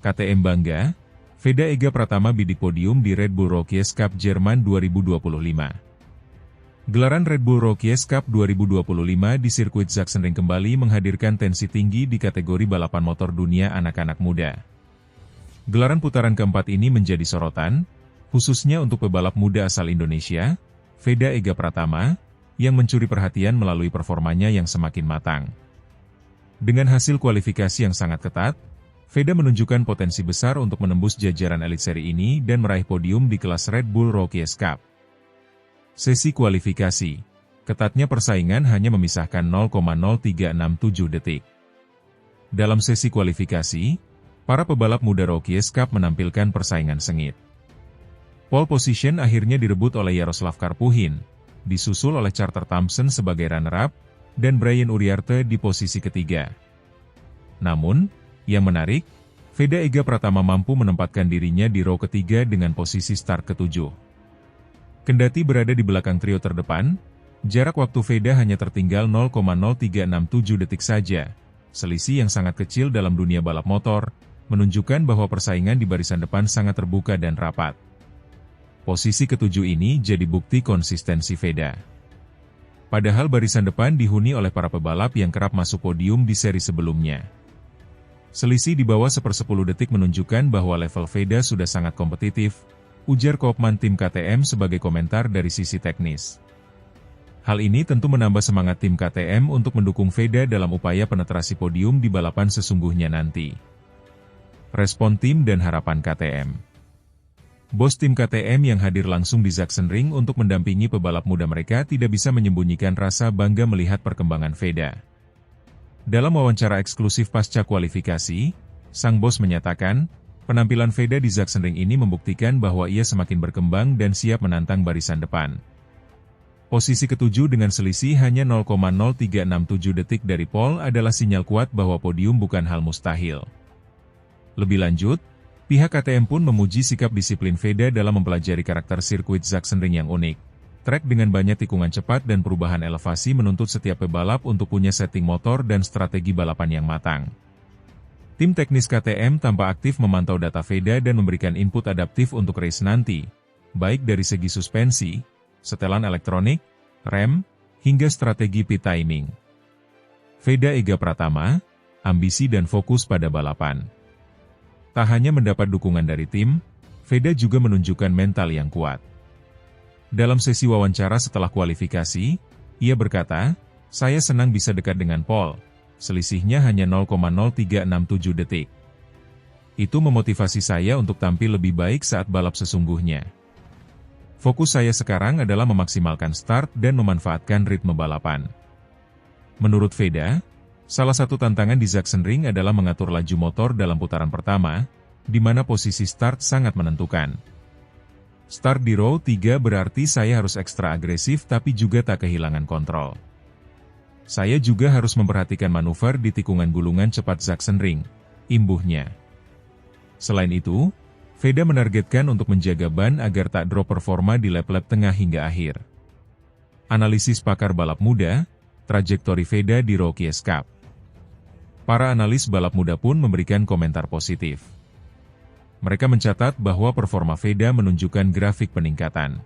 KTM bangga, Veda Ega Pratama bidik podium di Red Bull Rookies Cup Jerman 2025. Gelaran Red Bull Rookies Cup 2025 di sirkuit Sachsenring kembali menghadirkan tensi tinggi di kategori balapan motor dunia anak-anak muda. Gelaran putaran keempat ini menjadi sorotan, khususnya untuk pebalap muda asal Indonesia, Veda Ega Pratama, yang mencuri perhatian melalui performanya yang semakin matang. Dengan hasil kualifikasi yang sangat ketat, Veda menunjukkan potensi besar untuk menembus jajaran elit seri ini dan meraih podium di kelas Red Bull Rookies Cup. Sesi kualifikasi. Ketatnya persaingan hanya memisahkan 0,0367 detik. Dalam sesi kualifikasi, para pebalap muda Rookies Cup menampilkan persaingan sengit. Pole position akhirnya direbut oleh Jaroslav Karpuhin, disusul oleh Carter Thompson sebagai runner-up, dan Brian Uriarte di posisi ketiga. Namun, yang menarik, Veda Ega Pratama mampu menempatkan dirinya di row ketiga dengan posisi start ketujuh. Kendati berada di belakang trio terdepan, jarak waktu Veda hanya tertinggal 0,0367 detik saja. Selisih yang sangat kecil dalam dunia balap motor, menunjukkan bahwa persaingan di barisan depan sangat terbuka dan rapat. Posisi ketujuh ini jadi bukti konsistensi Veda. Padahal barisan depan dihuni oleh para pebalap yang kerap masuk podium di seri sebelumnya. Selisih di bawah 1/10 detik menunjukkan bahwa level Veda sudah sangat kompetitif, ujar Koopman tim KTM sebagai komentar dari sisi teknis. Hal ini tentu menambah semangat tim KTM untuk mendukung Veda dalam upaya penetrasi podium di balapan sesungguhnya nanti. Respon tim dan harapan KTM. Bos tim KTM yang hadir langsung di Sachsenring untuk mendampingi pebalap muda mereka tidak bisa menyembunyikan rasa bangga melihat perkembangan Veda. Dalam wawancara eksklusif pasca kualifikasi, sang bos menyatakan, penampilan Veda di Sachsenring ini membuktikan bahwa ia semakin berkembang dan siap menantang barisan depan. Posisi ketujuh dengan selisih hanya 0,0367 detik dari pole adalah sinyal kuat bahwa podium bukan hal mustahil. Lebih lanjut, pihak KTM pun memuji sikap disiplin Veda dalam mempelajari karakter sirkuit Sachsenring yang unik. Trek dengan banyak tikungan cepat dan perubahan elevasi menuntut setiap pebalap untuk punya setting motor dan strategi balapan yang matang. Tim teknis KTM tampak aktif memantau data Veda dan memberikan input adaptif untuk race nanti, baik dari segi suspensi, setelan elektronik, rem, hingga strategi pit timing. Veda Ega Pratama, ambisi dan fokus pada balapan. Tak hanya mendapat dukungan dari tim, Veda juga menunjukkan mental yang kuat. Dalam sesi wawancara setelah kualifikasi, ia berkata, "Saya senang bisa dekat dengan pole, selisihnya hanya 0,0367 detik. Itu memotivasi saya untuk tampil lebih baik saat balap sesungguhnya. Fokus saya sekarang adalah memaksimalkan start dan memanfaatkan ritme balapan." Menurut Veda, salah satu tantangan di Sachsenring adalah mengatur laju motor dalam putaran pertama, di mana posisi start sangat menentukan. Start di row 3 berarti saya harus ekstra agresif tapi juga tak kehilangan kontrol. Saya juga harus memperhatikan manuver di tikungan gulungan cepat Sachsenring, imbuhnya. Selain itu, Veda menargetkan untuk menjaga ban agar tak drop performa di lap-lap tengah hingga akhir. Analisis pakar balap muda, trajektori Veda di Rookies Cup. Para analis balap muda pun memberikan komentar positif. Mereka mencatat bahwa performa Veda menunjukkan grafik peningkatan.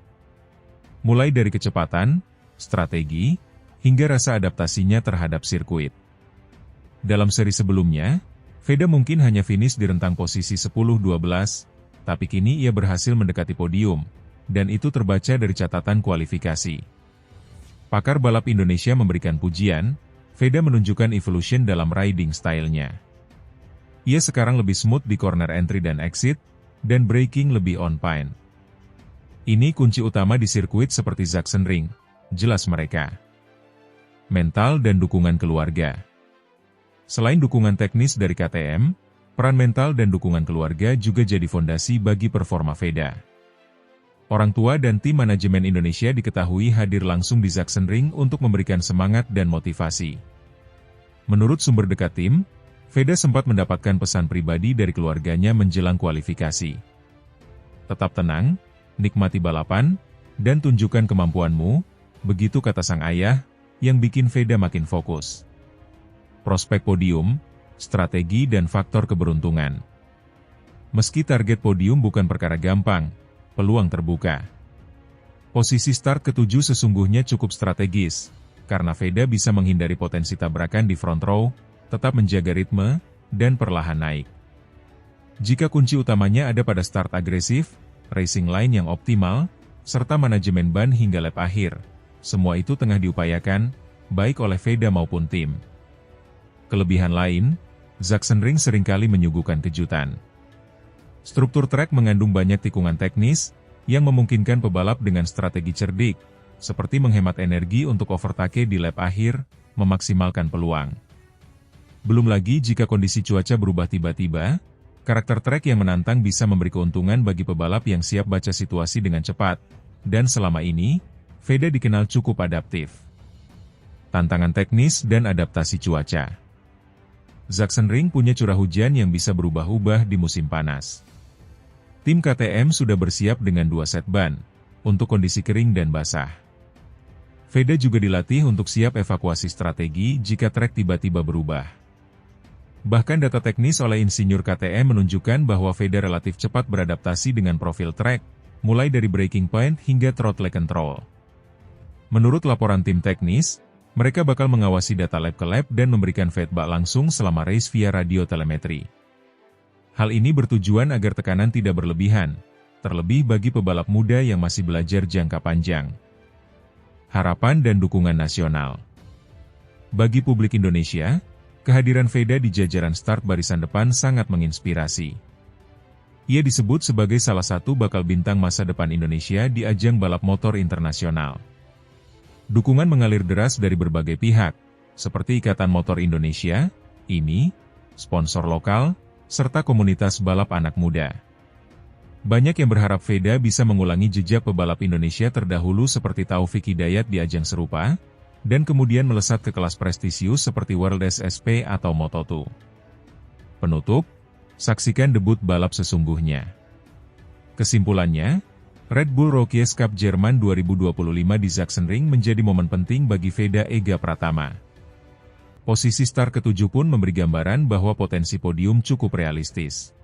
Mulai dari kecepatan, strategi, hingga rasa adaptasinya terhadap sirkuit. Dalam seri sebelumnya, Veda mungkin hanya finish di rentang posisi 10-12, tapi kini ia berhasil mendekati podium, dan itu terbaca dari catatan kualifikasi. Pakar balap Indonesia memberikan pujian, Veda menunjukkan evolution dalam riding style-nya. Ia sekarang lebih smooth di corner entry dan exit, dan braking lebih on point. Ini kunci utama di sirkuit seperti Sachsenring, jelas mereka. Mental dan dukungan keluarga. Selain dukungan teknis dari KTM, peran mental dan dukungan keluarga juga jadi fondasi bagi performa Veda. Orang tua dan tim manajemen Indonesia diketahui hadir langsung di Sachsenring untuk memberikan semangat dan motivasi. Menurut sumber dekat tim, Veda sempat mendapatkan pesan pribadi dari keluarganya menjelang kualifikasi. "Tetap tenang, nikmati balapan, dan tunjukkan kemampuanmu," begitu kata sang ayah, yang bikin Veda makin fokus. Prospek podium, strategi dan faktor keberuntungan. Meski target podium bukan perkara gampang, peluang terbuka. Posisi start ketujuh sesungguhnya cukup strategis, karena Veda bisa menghindari potensi tabrakan di front row, tetap menjaga ritme, dan perlahan naik. Jika kunci utamanya ada pada start agresif, racing line yang optimal, serta manajemen ban hingga lap akhir, semua itu tengah diupayakan, baik oleh Veda maupun tim. Kelebihan lain, Sachsenring seringkali menyuguhkan kejutan. Struktur trek mengandung banyak tikungan teknis, yang memungkinkan pebalap dengan strategi cerdik, seperti menghemat energi untuk overtake di lap akhir, memaksimalkan peluang. Belum lagi jika kondisi cuaca berubah tiba-tiba, karakter trek yang menantang bisa memberi keuntungan bagi pebalap yang siap baca situasi dengan cepat, dan selama ini, Veda dikenal cukup adaptif. Tantangan teknis dan adaptasi cuaca. Sachsenring punya curah hujan yang bisa berubah-ubah di musim panas. Tim KTM sudah bersiap dengan 2 set ban, untuk kondisi kering dan basah. Veda juga dilatih untuk siap evakuasi strategi jika trek tiba-tiba berubah. Bahkan data teknis oleh insinyur KTM menunjukkan bahwa Veda relatif cepat beradaptasi dengan profil trek, mulai dari braking point hingga throttle control. Menurut laporan tim teknis, mereka bakal mengawasi data lap ke lap dan memberikan feedback langsung selama race via radio telemetri. Hal ini bertujuan agar tekanan tidak berlebihan, terlebih bagi pebalap muda yang masih belajar jangka panjang. Harapan dan dukungan nasional. Bagi publik Indonesia, kehadiran Veda di jajaran start barisan depan sangat menginspirasi. Ia disebut sebagai salah satu bakal bintang masa depan Indonesia di ajang balap motor internasional. Dukungan mengalir deras dari berbagai pihak, seperti Ikatan Motor Indonesia, IMI, sponsor lokal, serta komunitas balap anak muda. Banyak yang berharap Veda bisa mengulangi jejak pebalap Indonesia terdahulu seperti Taufik Hidayat di ajang serupa, dan kemudian melesat ke kelas prestisius seperti World SSP atau Moto2. Penutup, saksikan debut balap sesungguhnya. Kesimpulannya, Red Bull Rookies Cup Jerman 2025 di Sachsenring menjadi momen penting bagi Veda Ega Pratama. Posisi start ketujuh pun memberi gambaran bahwa potensi podium cukup realistis.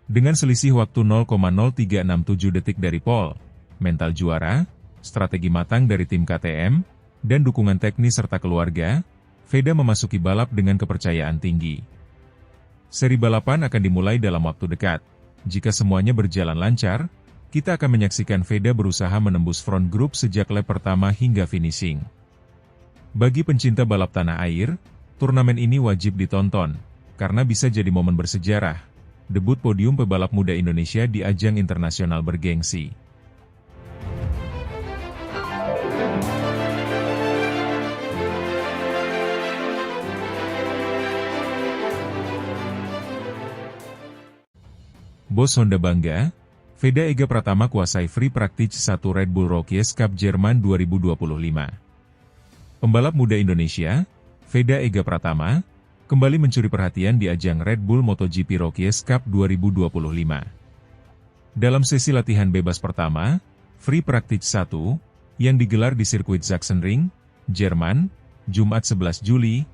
Dengan selisih waktu 0,0367 detik dari pole, mental juara, strategi matang dari tim KTM, dan dukungan teknis serta keluarga, Veda memasuki balap dengan kepercayaan tinggi. Seri balapan akan dimulai dalam waktu dekat. Jika semuanya berjalan lancar, kita akan menyaksikan Veda berusaha menembus front group sejak lap pertama hingga finishing. Bagi pencinta balap tanah air, turnamen ini wajib ditonton, karena bisa jadi momen bersejarah, debut podium pebalap muda Indonesia di ajang internasional bergengsi. Bos Honda bangga, Veda Ega Pratama kuasai free practice 1 Red Bull Rookies Cup Jerman 2025. Pembalap muda Indonesia, Veda Ega Pratama, kembali mencuri perhatian di ajang Red Bull MotoGP Rookies Cup 2025. Dalam sesi latihan bebas pertama, free practice 1, yang digelar di sirkuit Sachsenring, Jerman, Jumat 11 Juli,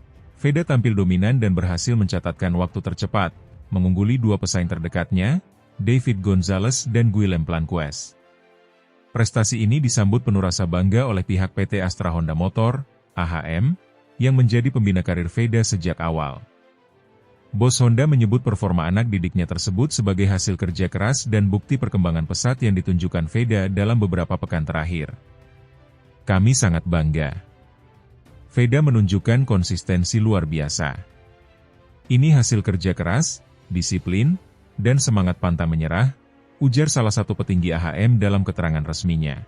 Veda tampil dominan dan berhasil mencatatkan waktu tercepat, mengungguli dua pesaing terdekatnya, David Gonzalez dan Guillem Planquez. Prestasi ini disambut penuh rasa bangga oleh pihak PT Astra Honda Motor, AHM, yang menjadi pembina karir Veda sejak awal. Bos Honda menyebut performa anak didiknya tersebut sebagai hasil kerja keras dan bukti perkembangan pesat yang ditunjukkan Veda dalam beberapa pekan terakhir. Kami sangat bangga. Veda menunjukkan konsistensi luar biasa. Ini hasil kerja keras, disiplin, dan semangat pantang menyerah, ujar salah satu petinggi AHM dalam keterangan resminya.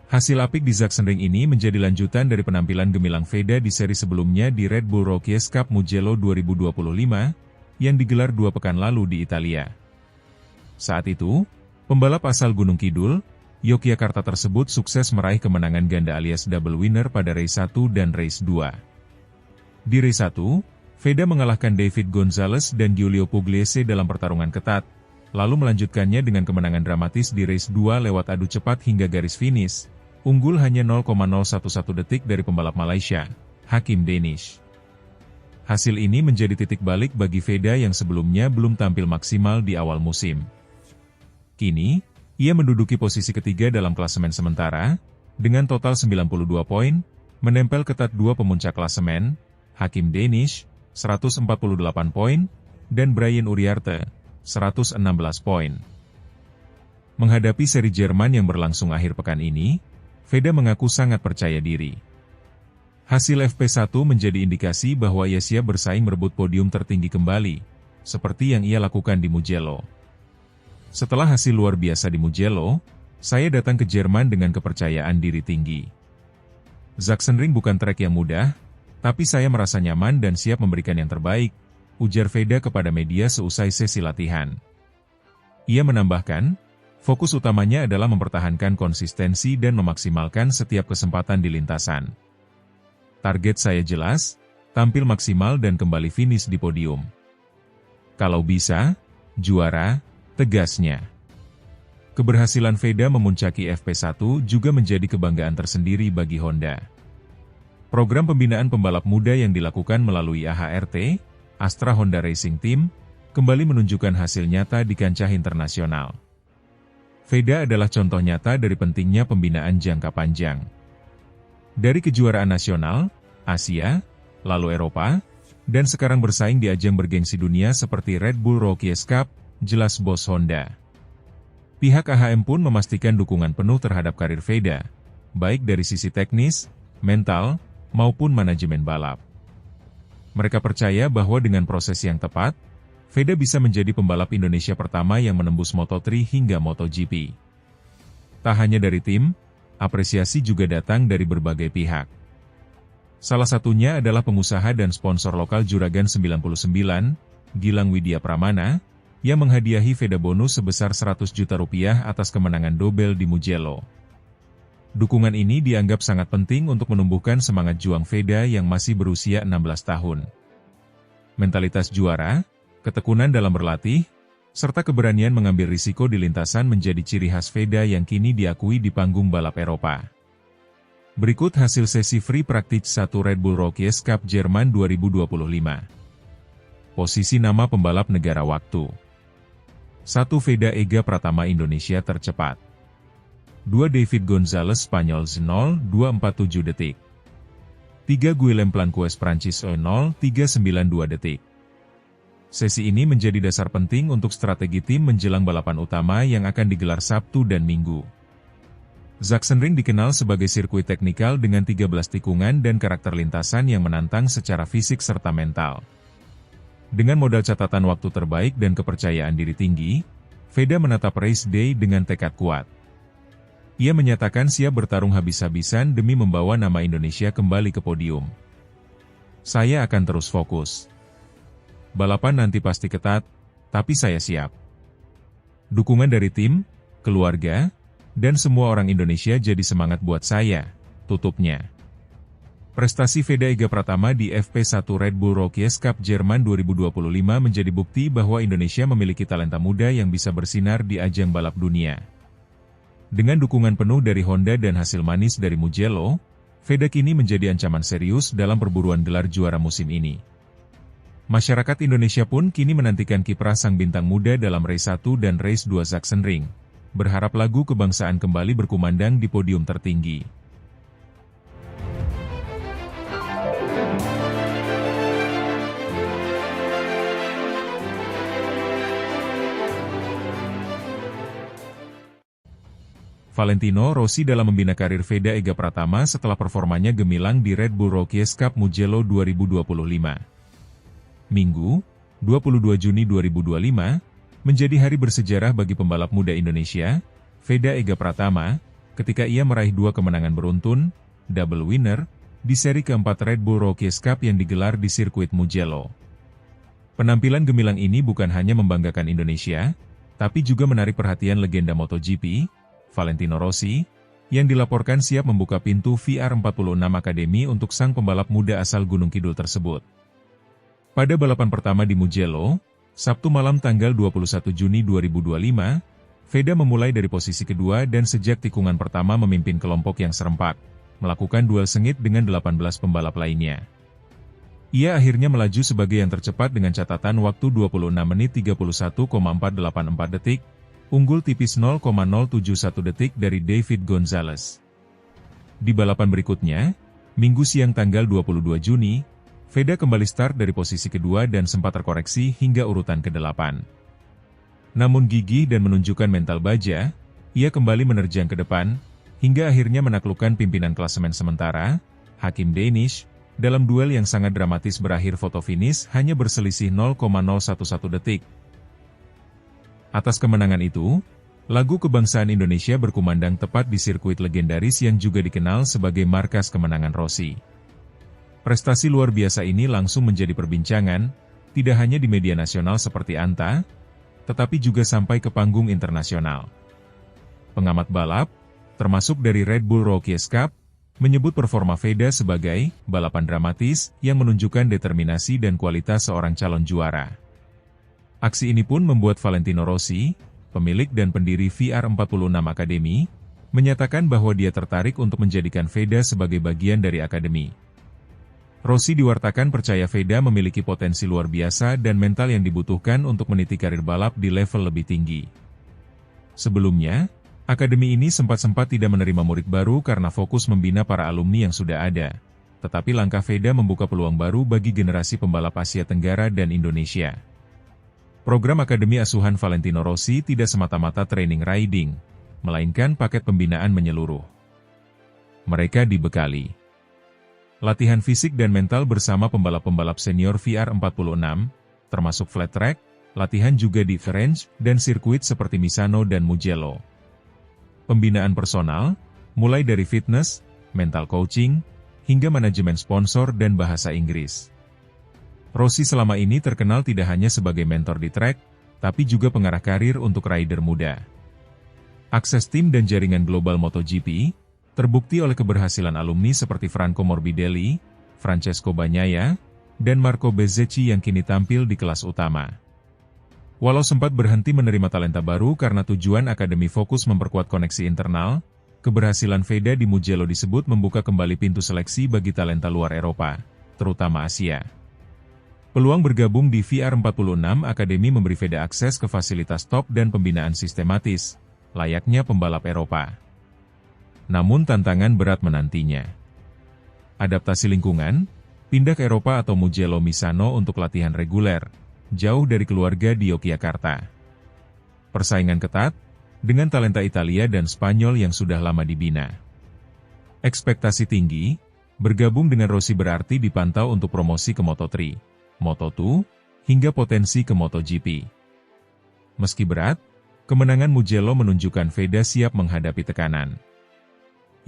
Hasil apik di Sachsenring ini menjadi lanjutan dari penampilan gemilang Veda di seri sebelumnya di Red Bull Rookies Cup Mugello 2025, yang digelar 2 pekan lalu di Italia. Saat itu, pembalap asal Gunung Kidul, Yogyakarta tersebut sukses meraih kemenangan ganda alias double winner pada race 1 dan race 2. Di race 1, Veda mengalahkan David Gonzalez dan Giulio Pugliese dalam pertarungan ketat, lalu melanjutkannya dengan kemenangan dramatis di race 2 lewat adu cepat hingga garis finish, unggul hanya 0,011 detik dari pembalap Malaysia, Hakim Danish. Hasil ini menjadi titik balik bagi Veda yang sebelumnya belum tampil maksimal di awal musim. Kini, ia menduduki posisi ketiga dalam klasemen sementara, dengan total 92 poin, menempel ketat dua pemuncak klasemen, Hakim Danish, 148 poin, dan Brian Uriarte, 116 poin. Menghadapi seri Jerman yang berlangsung akhir pekan ini, Veda mengaku sangat percaya diri. Hasil FP1 menjadi indikasi bahwa ia siap bersaing merebut podium tertinggi kembali, seperti yang ia lakukan di Mugello. Setelah hasil luar biasa di Mugello, saya datang ke Jerman dengan kepercayaan diri tinggi. Sachsenring bukan trek yang mudah, tapi saya merasa nyaman dan siap memberikan yang terbaik, ujar Veda kepada media seusai sesi latihan. Ia menambahkan, fokus utamanya adalah mempertahankan konsistensi dan memaksimalkan setiap kesempatan di lintasan. Target saya jelas, tampil maksimal dan kembali finish di podium. Kalau bisa, juara, tegasnya. Keberhasilan Veda memuncaki FP1 juga menjadi kebanggaan tersendiri bagi Honda. Program pembinaan pembalap muda yang dilakukan melalui AHRT, Astra Honda Racing Team, kembali menunjukkan hasil nyata di kancah internasional. Veda adalah contoh nyata dari pentingnya pembinaan jangka panjang. Dari kejuaraan nasional, Asia, lalu Eropa, dan sekarang bersaing di ajang bergengsi dunia seperti Red Bull Rookies Cup, jelas bos Honda. Pihak AHM pun memastikan dukungan penuh terhadap karir Veda, baik dari sisi teknis, mental, maupun manajemen balap. Mereka percaya bahwa dengan proses yang tepat, Veda bisa menjadi pembalap Indonesia pertama yang menembus Moto3 hingga MotoGP. Tak hanya dari tim, apresiasi juga datang dari berbagai pihak. Salah satunya adalah pengusaha dan sponsor lokal Juragan 99, Gilang Widya Pramana, yang menghadiahi Veda bonus sebesar 100 juta rupiah atas kemenangan double di Mugello. Dukungan ini dianggap sangat penting untuk menumbuhkan semangat juang Veda yang masih berusia 16 tahun. Mentalitas juara, ketekunan dalam berlatih, serta keberanian mengambil risiko di lintasan menjadi ciri khas Veda yang kini diakui di panggung balap Eropa. Berikut hasil sesi free practice 1 Red Bull Rookies Cup Jerman 2025. Posisi nama pembalap negara waktu. 1 Veda Ega Pratama Indonesia tercepat. 2 David Gonzalez Spanyol 0,247 detik. 3 Guillem Planquez Prancis 0,392 detik. Sesi ini menjadi dasar penting untuk strategi tim menjelang balapan utama yang akan digelar Sabtu dan Minggu. Sachsenring dikenal sebagai sirkuit teknikal dengan 13 tikungan dan karakter lintasan yang menantang secara fisik serta mental. Dengan modal catatan waktu terbaik dan kepercayaan diri tinggi, Veda menatap race day dengan tekad kuat. Ia menyatakan siap bertarung habis-habisan demi membawa nama Indonesia kembali ke podium. Saya akan terus fokus. Balapan nanti pasti ketat, tapi saya siap. Dukungan dari tim, keluarga, dan semua orang Indonesia jadi semangat buat saya, tutupnya. Prestasi Veda Ega Pratama di FP1 Red Bull Rookies Cup Jerman 2025 menjadi bukti bahwa Indonesia memiliki talenta muda yang bisa bersinar di ajang balap dunia. Dengan dukungan penuh dari Honda dan hasil manis dari Mugello, Veda kini menjadi ancaman serius dalam perburuan gelar juara musim ini. Masyarakat Indonesia pun kini menantikan kiprah sang bintang muda dalam Race 1 dan Race 2 Sachsenring, berharap lagu kebangsaan kembali berkumandang di podium tertinggi. Valentino Rossi dalam membina karir Veda Ega Pratama setelah performanya gemilang di Red Bull Rookies Cup Mugello 2025. Minggu, 22 Juni 2025, menjadi hari bersejarah bagi pembalap muda Indonesia, Veda Ega Pratama, ketika ia meraih 2 kemenangan beruntun, double winner, di seri keempat Red Bull Rookies Cup yang digelar di sirkuit Mugello. Penampilan gemilang ini bukan hanya membanggakan Indonesia, tapi juga menarik perhatian legenda MotoGP, Valentino Rossi, yang dilaporkan siap membuka pintu VR46 Academy untuk sang pembalap muda asal Gunung Kidul tersebut. Pada balapan pertama di Mugello, Sabtu malam tanggal 21 Juni 2025, Veda memulai dari posisi kedua dan sejak tikungan pertama memimpin kelompok yang serempak, melakukan duel sengit dengan 18 pembalap lainnya. Ia akhirnya melaju sebagai yang tercepat dengan catatan waktu 26 menit 31,484 detik, unggul tipis 0,071 detik dari David Gonzalez. Di balapan berikutnya, Minggu siang tanggal 22 Juni, Veda kembali start dari posisi kedua dan sempat terkoreksi hingga urutan ke-8. Namun gigih dan menunjukkan mental baja, ia kembali menerjang ke depan, hingga akhirnya menaklukkan pimpinan klasemen sementara, Hakim Danish, dalam duel yang sangat dramatis berakhir foto finish hanya berselisih 0,011 detik. Atas kemenangan itu, lagu kebangsaan Indonesia berkumandang tepat di sirkuit legendaris yang juga dikenal sebagai markas kemenangan Rossi. Prestasi luar biasa ini langsung menjadi perbincangan, tidak hanya di media nasional seperti Anta, tetapi juga sampai ke panggung internasional. Pengamat balap, termasuk dari Red Bull Rookies Cup, menyebut performa Veda sebagai balapan dramatis yang menunjukkan determinasi dan kualitas seorang calon juara. Aksi ini pun membuat Valentino Rossi, pemilik dan pendiri VR46 Academy, menyatakan bahwa dia tertarik untuk menjadikan Veda sebagai bagian dari akademi. Rossi diwartakan percaya Veda memiliki potensi luar biasa dan mental yang dibutuhkan untuk meniti karir balap di level lebih tinggi. Sebelumnya, akademi ini sempat-sempat tidak menerima murid baru karena fokus membina para alumni yang sudah ada. Tetapi langkah Veda membuka peluang baru bagi generasi pembalap Asia Tenggara dan Indonesia. Program Akademi Asuhan Valentino Rossi tidak semata-mata training riding, melainkan paket pembinaan menyeluruh. Mereka dibekali latihan fisik dan mental bersama pembalap-pembalap senior VR46, termasuk flat track, latihan juga di range dan sirkuit seperti Misano dan Mugello. Pembinaan personal, mulai dari fitness, mental coaching, hingga manajemen sponsor dan bahasa Inggris. Rossi selama ini terkenal tidak hanya sebagai mentor di track, tapi juga pengarah karir untuk rider muda. Akses tim dan jaringan global MotoGP, terbukti oleh keberhasilan alumni seperti Franco Morbidelli, Francesco Bagnaia, dan Marco Bezzecchi yang kini tampil di kelas utama. Walau sempat berhenti menerima talenta baru karena tujuan akademi fokus memperkuat koneksi internal, keberhasilan Veda di Mugello disebut membuka kembali pintu seleksi bagi talenta luar Eropa, terutama Asia. Peluang bergabung di VR46 Academy memberi Veda akses ke fasilitas top dan pembinaan sistematis, layaknya pembalap Eropa. Namun tantangan berat menantinya. Adaptasi lingkungan, pindah ke Eropa atau Mugello Misano untuk latihan reguler, jauh dari keluarga di Yogyakarta. Persaingan ketat, dengan talenta Italia dan Spanyol yang sudah lama dibina. Ekspektasi tinggi, bergabung dengan Rossi berarti dipantau untuk promosi ke Moto3, Moto2, hingga potensi ke MotoGP. Meski berat, kemenangan Mugello menunjukkan Veda siap menghadapi tekanan.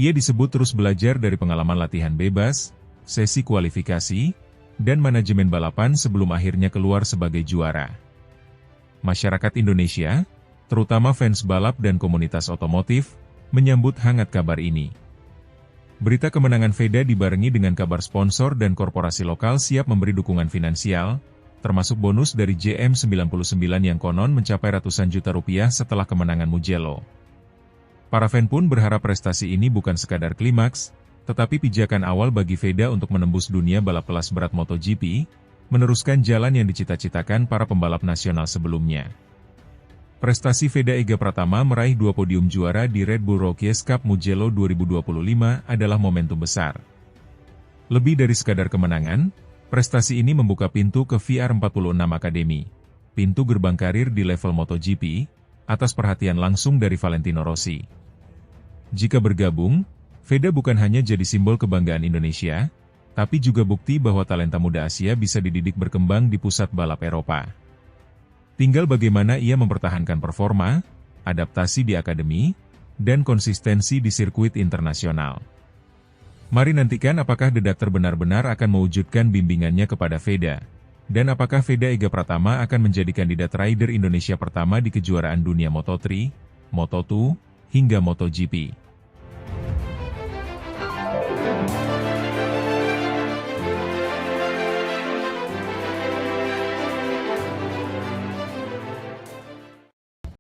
Ia disebut terus belajar dari pengalaman latihan bebas, sesi kualifikasi, dan manajemen balapan sebelum akhirnya keluar sebagai juara. Masyarakat Indonesia, terutama fans balap dan komunitas otomotif, menyambut hangat kabar ini. Berita kemenangan Veda dibarengi dengan kabar sponsor dan korporasi lokal siap memberi dukungan finansial, termasuk bonus dari JM99 yang konon mencapai ratusan juta rupiah setelah kemenangan Mugello. Para fan pun berharap prestasi ini bukan sekadar klimaks, tetapi pijakan awal bagi Veda untuk menembus dunia balap kelas berat MotoGP, meneruskan jalan yang dicita-citakan para pembalap nasional sebelumnya. Prestasi Veda Ega Pratama meraih 2 podium juara di Red Bull Rookies Cup Mugello 2025 adalah momentum besar. Lebih dari sekadar kemenangan, prestasi ini membuka pintu ke VR46 Academy, pintu gerbang karir di level MotoGP, atas perhatian langsung dari Valentino Rossi. Jika bergabung, Veda bukan hanya jadi simbol kebanggaan Indonesia, tapi juga bukti bahwa talenta muda Asia bisa dididik berkembang di pusat balap Eropa. Tinggal bagaimana ia mempertahankan performa, adaptasi di akademi, dan konsistensi di sirkuit internasional. Mari nantikan apakah The Doctor benar-benar akan mewujudkan bimbingannya kepada Veda, dan apakah Veda Ega Pratama akan menjadi kandidat rider Indonesia pertama di kejuaraan dunia Moto3, Moto2, hingga MotoGP.